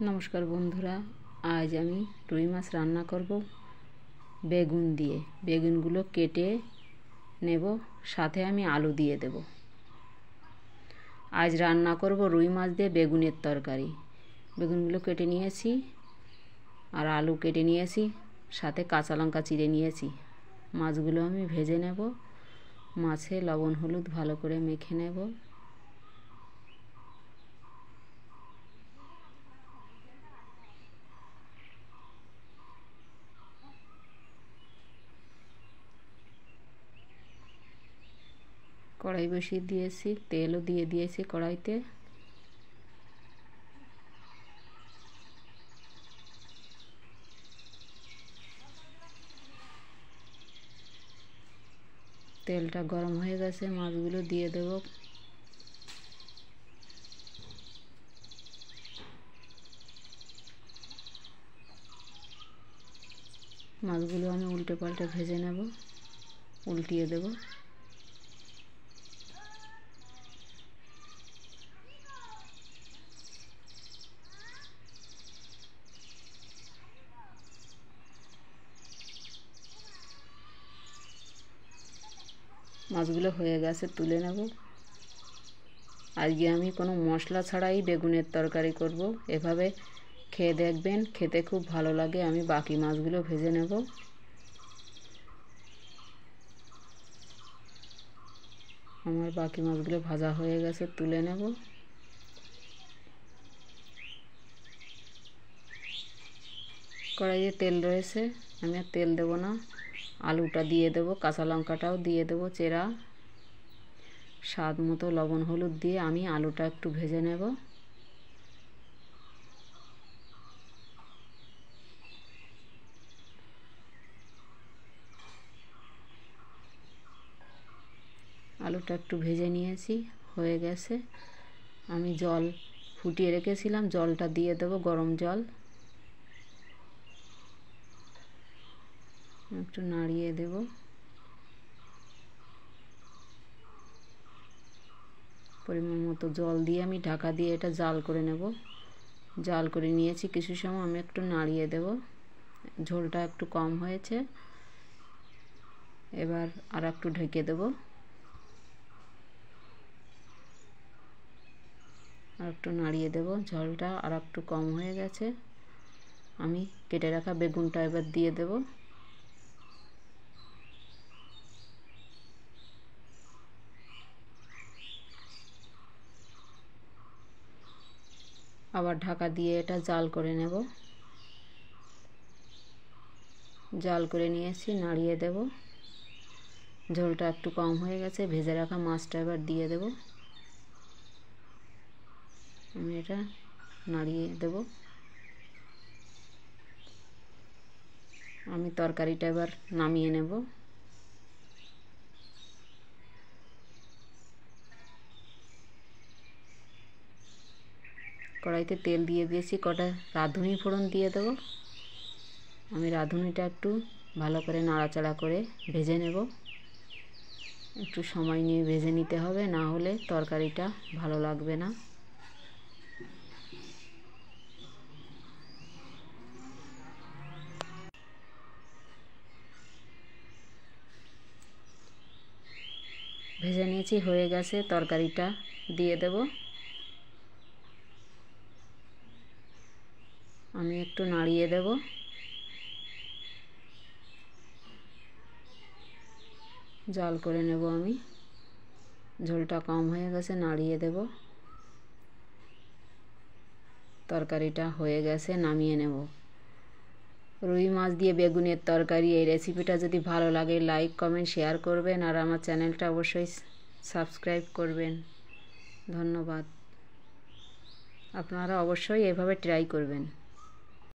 নমস্কার বন্ধুরা, আজ আমি রুই মাছ রান্না করব বেগুন দিয়ে। বেগুনগুলো কেটে নেব, সাথে আমি আলু দিয়ে দেব। আজ রান্না করব রুই মাছ দিয়ে বেগুনের তরকারি। বেগুনগুলো কেটে নিয়েছি আর আলু কেটে নিয়েছি, সাথে কাঁচা লঙ্কা চিড়ে নিয়েছি। মাছগুলো আমি ভেজে নেব, মাছে লবণ হলুদ ভালো করে মেখে নেব। কড়াই বসিয়ে দিয়েছি, তেলও দিয়ে দিয়েছি কড়াইতে। তেলটা গরম হয়ে গেছে, মাছগুলো দিয়ে দেব। মাছগুলো আমি উল্টে পাল্টে ভেজে নেব, উল্টিয়ে দেব। মাছগুলো হয়ে গেছে, তুলে নেব। আজকে আমি কোনো মশলা ছাড়াই বেগুনের তরকারি করব। এভাবে খেয়ে দেখবেন, খেতে খুব ভালো লাগে। আমি বাকি মাছগুলো ভেজে নেব। আমার বাকি মাছগুলো ভাজা হয়ে গেছে, তুলে নেব। কড়াইয়ে তেল রয়েছে, আমি আর তেল দেব না। আলুটা দিয়ে দেব, কাঁচা লঙ্কাটাও দিয়ে দেব চেরা। স্বাদ মতো লবণ হলুদ দিয়ে আমি আলুটা একটু ভেজে নেব। আলুটা একটু ভেজে নিয়েছি, হয়ে গেছে। আমি জল ফুটিয়ে রেখেছিলাম, জলটা দিয়ে দেব, গরম জল। একটু নাড়িয়ে দেব। পরিমাণ মতো জল দিয়ে আমি ঢাকা দিয়ে এটা জাল করে নেব। জাল করে নিয়েছি, কিছু সময় আমি একটু নাড়িয়ে দেব। ঝোলটা একটু কম হয়েছে, এবার আর একটু ঢেকে দেব। আর একটু নাড়িয়ে দেব, ঝোলটা আর একটু কম হয়ে গেছে। আমি কেটে রাখা বেগুনটা এবার দিয়ে দেব। আবার ঢাকা দিয়ে এটা জাল করে নেব। জাল করে নিয়েছি, নাড়িয়ে দেব। ঝোলটা একটু কম হয়ে গেছে, ভেজে রাখা মাছটা এবার দিয়ে দেব। আমি এটা নাড়িয়ে দেব। আমি তরকারিটা এবার নামিয়ে নেব। কড়াইতে তেল দিয়ে দিয়েছি, কটা রাঁধুনি ফোড়ন দিয়ে দেব। আমি রাঁধুনিটা একটু ভালো করে নাড়াচাড়া করে ভেজে নেব। একটু সময় নিয়ে ভেজে নিতে হবে, না হলে তরকারিটা ভালো লাগবে না। ভেজে নিয়েছি, হয়ে গেছে। তরকারিটা দিয়ে দেব। আমি একটু নাড়িয়ে দেব। জাল করে নেব আমি। ঝোলটা কম হয়ে গেছে, নাড়িয়ে দেব। তরকারিটা হয়ে গেছে, নামিয়ে নেব। রুই মাছ দিয়ে বেগুনের তরকারি, এই রেসিপিটা যদি ভালো লাগে লাইক কমেন্ট শেয়ার করবেন, আর আমার চ্যানেলটা অবশ্যই সাবস্ক্রাইব করবেন। ধন্যবাদ। আপনারা অবশ্যই এভাবে ট্রাই করবেন।